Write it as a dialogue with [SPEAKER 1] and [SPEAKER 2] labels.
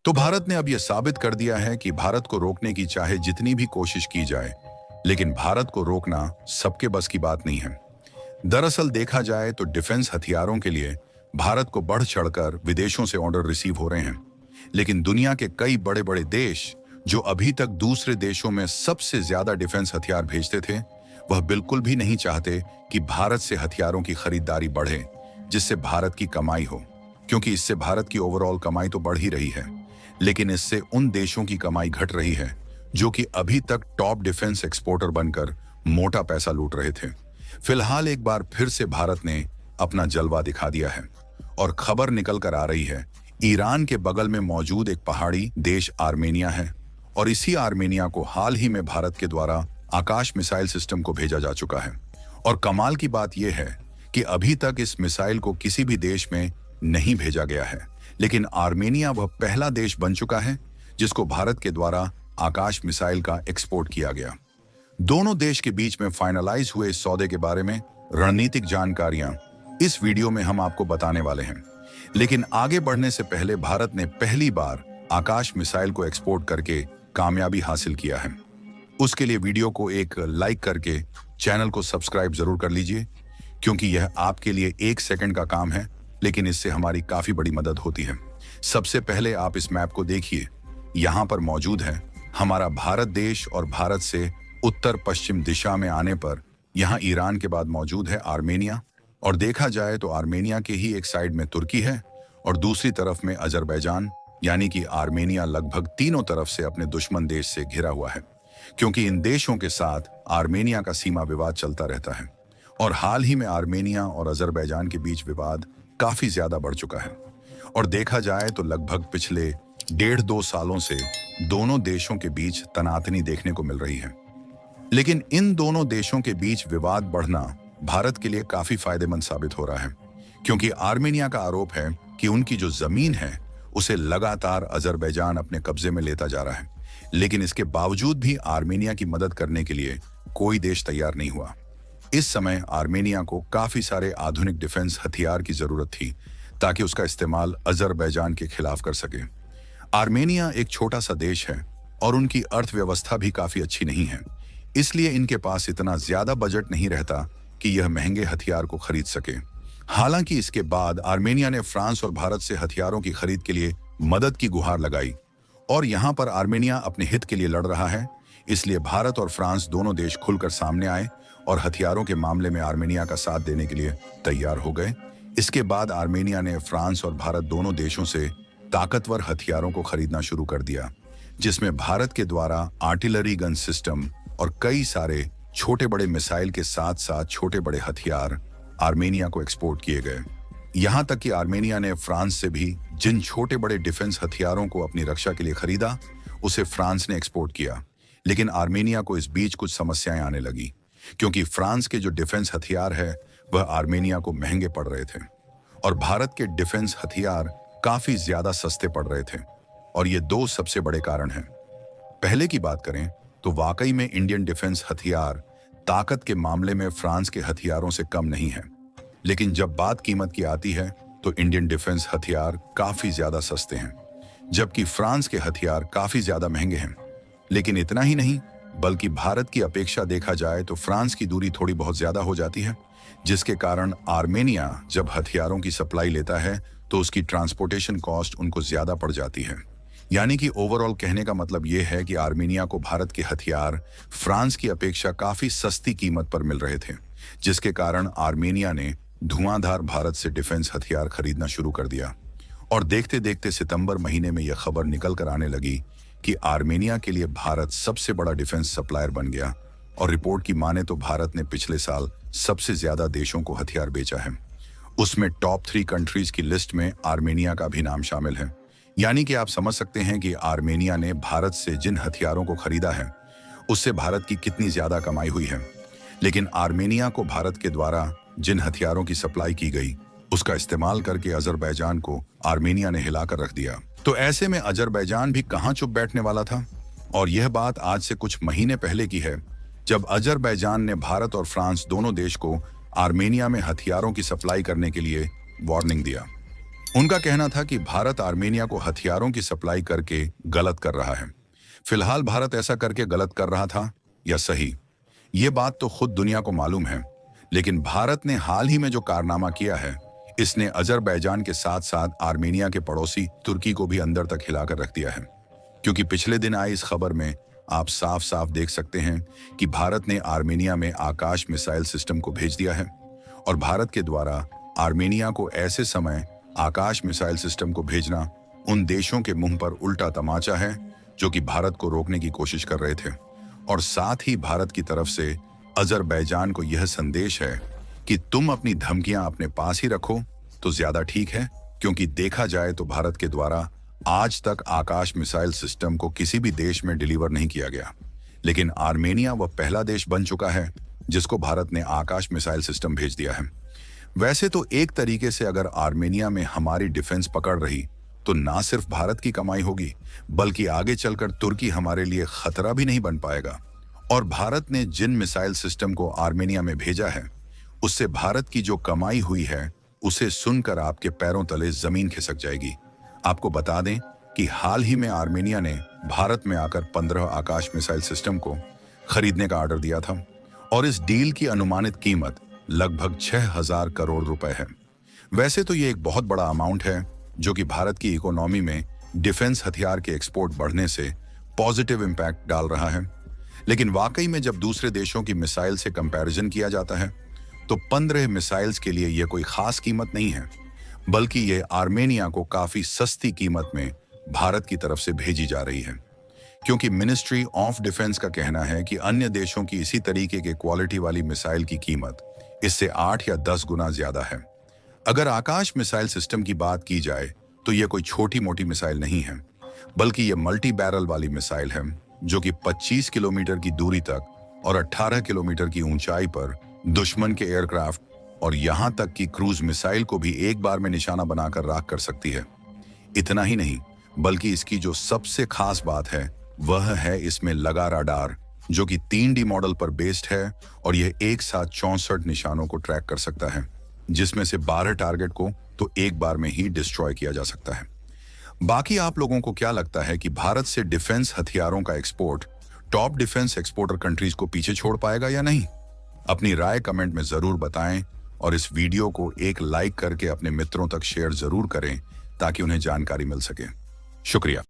[SPEAKER 1] तो भारत ने अब यह साबित कर दिया है कि भारत को रोकने की चाहे जितनी भी कोशिश की जाए, लेकिन भारत को रोकना सबके बस की बात नहीं है। दरअसल देखा जाए तो डिफेंस हथियारों के लिए भारत को बढ़ चढ़कर विदेशों से ऑर्डर रिसीव हो रहे हैं, लेकिन दुनिया के कई बड़े बड़े देश जो अभी तक दूसरे देशों में सबसे ज्यादा डिफेंस हथियार भेजते थे, वह बिल्कुल भी नहीं चाहते कि भारत से हथियारों की खरीदारी बढ़े, जिससे भारत की कमाई हो, क्योंकि इससे भारत की ओवरऑल कमाई तो बढ़ ही रही है, लेकिन इससे उन देशों की कमाई घट रही है जो कि अभी तक टॉप डिफेंस एक्सपोर्टर बनकर मोटा पैसा लूट रहे थे। फिलहाल एक बार फिर से भारत ने अपना जलवा दिखा दिया है और खबर निकल कर आ रही है, ईरान के बगल में मौजूद एक पहाड़ी देश आर्मेनिया है और इसी आर्मेनिया को हाल ही में भारत के द्वारा आकाश मिसाइल सिस्टम को भेजा जा चुका है। और कमाल की बात यह है कि अभी तक इस मिसाइल को किसी भी देश में नहीं भेजा गया है, लेकिन आर्मेनिया वह पहला देश बन चुका है जिसको भारत के द्वारा आकाश मिसाइल का एक्सपोर्ट किया गया। दोनों देश के बीच में फाइनलाइज हुए इस सौदे के बारे में रणनीतिक जानकारियां इस वीडियो में हम आपको बताने वाले हैं। लेकिन आगे बढ़ने से पहले भारत ने पहली बार आकाश मिसाइल को एक्सपोर्ट करके कामयाबी हासिल किया है। उसके लिए वीडियो को एक लाइक करके चैनल को सब्सक्राइब जरूर कर लीजिए, क्योंकि यह आपके लिए 1 सेकंड का काम है, लेकिन इससे हमारी काफी बड़ी मदद होती है। सबसे पहले आप इस मैप को देखिए, यहाँ पर मौजूद है हमारा भारत देश और भारत से उत्तर पश्चिम दिशा में आने पर यहाँ ईरान के बाद मौजूद है आर्मेनिया, और देखा जाए तो आर्मेनिया के ही एक साइड में तुर्की है और दूसरी तरफ में अजरबैजान, यानी कि आर्मेनिया लगभग तीनों तरफ से अपने दुश्मन देश से घिरा हुआ है, क्योंकि इन देशों के साथ आर्मेनिया का सीमा विवाद चलता रहता है और हाल ही में आर्मेनिया और अजरबैजान के बीच विवाद काफी ज्यादा बढ़ चुका है। और देखा जाए तो लगभग पिछले 1.5-2 सालों से दोनों देशों के बीच तनातनी देखने को मिल रही है। लेकिन इन दोनों देशों के बीच विवाद बढ़ना भारत के लिए काफी फायदेमंद साबित हो रहा है, क्योंकि आर्मेनिया का आरोप है कि उनकी जो जमीन है उसे लगातार अजरबैजान अपने कब्जे में लेता जा रहा है, लेकिन इसके बावजूद भी आर्मेनिया की मदद करने के लिए कोई देश तैयार नहीं हुआ। इस समय आर्मेनिया को काफी सारे आधुनिक डिफेंस हथियार की जरूरत थी ताकि उसका इस्तेमाल अजरबैजान के खिलाफ कर सके। आर्मेनिया एक छोटा सा देश है और उनकी अर्थव्यवस्था भी काफी अच्छी नहीं है, इसलिए इनके पास इतना ज्यादा बजट नहीं रहता कि यह महंगे हथियार को खरीद सके। हालांकि इसके बाद आर्मेनिया ने फ्रांस और भारत से हथियारों की खरीद के लिए मदद की गुहार लगाई और यहाँ पर आर्मेनिया अपने हित के लिए लड़ रहा है, इसलिए भारत और फ्रांस दोनों देश खुलकर सामने आए और हथियारों के मामले में आर्मेनिया का साथ देने के लिए तैयार हो गए। इसके बाद आर्मेनिया ने फ्रांस और भारत दोनों देशों से ताकतवर हथियारों को खरीदना शुरू कर दिया, जिसमें भारत के द्वारा आर्टिलरी गन सिस्टम और कई सारे छोटे बड़े मिसाइल के साथ साथ छोटे बड़े हथियार आर्मेनिया को एक्सपोर्ट किए गए। यहाँ तक कि आर्मेनिया ने फ्रांस से भी जिन छोटे बड़े डिफेंस हथियारों को अपनी रक्षा के लिए खरीदा, उसे फ्रांस ने एक्सपोर्ट किया। लेकिन आर्मेनिया को इस बीच कुछ समस्याएं आने लगी, क्योंकि फ्रांस के जो डिफेंस हथियार है वह आर्मेनिया को महंगे पड़ रहे थे और भारत के डिफेंस हथियार काफी ज्यादा सस्ते पड़ रहे थे। और ये 2 सबसे बड़े कारण हैं। पहले की बात करें तो वाकई में इंडियन डिफेंस हथियार ताकत के मामले में फ्रांस के हथियारों से कम नहीं है, लेकिन जब बात कीमत की आती है तो इंडियन डिफेंस हथियार काफी ज्यादा सस्ते हैं, जबकि फ्रांस के हथियार काफी ज्यादा महंगे हैं। लेकिन इतना ही नहीं, बल्कि भारत की अपेक्षा देखा जाए तो फ्रांस की दूरी थोड़ी बहुत ज्यादा हो जाती है, जिसके कारण आर्मेनिया जब हथियारों की सप्लाई लेता है तो उसकी ट्रांसपोर्टेशन कॉस्ट उनको ज्यादा पड़ जाती है। यानी कि ओवरऑल कहने का मतलब यह है कि आर्मेनिया को भारत के हथियार फ्रांस की अपेक्षा काफी सस्ती कीमत पर मिल रहे थे, जिसके कारण आर्मेनिया ने धुआंधार भारत से डिफेंस हथियार खरीदना शुरू कर दिया। और देखते देखते सितंबर महीने में यह खबर निकल कर आने लगी कि आर्मेनिया के लिए भारत सबसे बड़ा डिफेंस सप्लायर बन गया और रिपोर्ट की माने तो भारत ने पिछले साल सबसे ज्यादा देशों को हथियार बेचा है। उसमें टॉप 3 कंट्रीज की लिस्ट में आर्मेनिया का भी नाम शामिल है। यानी कि आप समझ सकते हैं कि आर्मेनिया ने भारत से जिन हथियारों को खरीदा है उससे भारत की कितनी ज्यादा कमाई हुई है। लेकिन आर्मेनिया को भारत के द्वारा जिन हथियारों की सप्लाई की गई उसका इस्तेमाल करके अजरबैजान को आर्मेनिया ने हिलाकर रख दिया। तो ऐसे में अजरबैजान भी कहां चुप बैठने वाला था। और यह बात आज से कुछ महीने पहले की है, जब अजरबैजान ने भारत और फ्रांस दोनों देश को आर्मेनिया में हथियारों की सप्लाई करने के लिए वार्निंग दिया। उनका कहना था कि भारत आर्मेनिया को हथियारों की सप्लाई करके गलत कर रहा है। फिलहाल भारत ऐसा करके गलत कर रहा था या सही, ये बात तो खुद दुनिया को मालूम है। लेकिन भारत ने हाल ही में जो कारनामा किया है, इसने अजरबैजान के साथ साथ आर्मेनिया के पड़ोसी तुर्की को भी अंदर तक हिलाकर रख दिया है। क्योंकि पिछले दिन आई इस खबर में आप साफ साफ देख सकते हैं कि भारत ने आर्मेनिया में आकाश मिसाइल सिस्टम को भेज दिया है। और भारत के द्वारा आर्मेनिया को ऐसे समय आकाश मिसाइल सिस्टम को भेजना उन देशों के मुंह पर उल्टा तमाचा है जो कि भारत को रोकने की कोशिश कर रहे थे। और साथ ही भारत की तरफ से अजरबैजान को यह संदेश है कि तुम अपनी धमकियां अपने पास ही रखो तो ज्यादा ठीक है, क्योंकि देखा जाए तो भारत के द्वारा आज तक आकाश मिसाइल सिस्टम को किसी भी देश में डिलीवर नहीं किया गया। लेकिन आर्मेनिया वह पहला देश बन चुका है जिसको भारत ने आकाश मिसाइल सिस्टम भेज दिया है। वैसे तो एक तरीके से अगर आर्मेनिया में हमारी डिफेंस पकड़ रही तो ना सिर्फ भारत की कमाई होगी, बल्कि आगे चलकर तुर्की हमारे लिए खतरा भी नहीं बन पाएगा। और भारत ने जिन मिसाइल सिस्टम को आर्मेनिया में भेजा है, उससे भारत की जो कमाई हुई है उसे सुनकर आपके पैरों तले जमीन खिसक जाएगी। आपको बता दें कि हाल ही में आर्मेनिया ने भारत में आकर 15 आकाश मिसाइल सिस्टम को खरीदने का ऑर्डर दिया था और इस डील की अनुमानित कीमत लगभग 6,000 करोड़ रुपए है। वैसे तो ये एक बहुत बड़ा अमाउंट है जो कि भारत की इकोनॉमी में डिफेंस हथियार के एक्सपोर्ट बढ़ने से पॉजिटिव इंपैक्ट डाल रहा है। लेकिन वाकई में जब दूसरे देशों की मिसाइल से कंपैरिजन किया जाता है तो 15 मिसाइल्स के लिए यह कोई खास कीमत नहीं है, बल्कि ये आर्मेनिया को काफी सस्ती कीमत में भारत की तरफ से भेजी जा रही है। क्योंकि मिनिस्ट्री ऑफ डिफेंस का कहना है कि अन्य देशों की इसी तरीके के क्वालिटी वाली मिसाइल की कीमत इससे 8 या 10 गुना ज्यादा है। अगर आकाश मिसाइल सिस्टम की बात की जाए तो यह कोई छोटी मोटी मिसाइल नहीं है, बल्कि यह मल्टी बैरल वाली मिसाइल है जो कि 25 किलोमीटर की दूरी तक और 18 किलोमीटर की ऊंचाई पर दुश्मन के एयरक्राफ्ट और यहां तक कि क्रूज मिसाइल को भी एक बार में निशाना बनाकर राख कर सकती है। इतना ही नहीं, बल्कि इसकी जो सबसे खास बात है वह है इसमें लगा राडार, जो कि 3D मॉडल पर बेस्ड है और यह एक साथ 64 निशानों को ट्रैक कर सकता है, जिसमें से 12 टारगेट को तो एक बार में ही डिस्ट्रॉय किया जा सकता है। बाकी आप लोगों को क्या लगता है कि भारत से डिफेंस हथियारों का export top defence exporter countries को पीछे छोड़ पाएगा या नहीं? अपनी राय कमेंट में जरूर बताएं और इस वीडियो को एक लाइक करके अपने मित्रों तक शेयर जरूर करें ताकि उन्हें जानकारी मिल सके। शुक्रिया।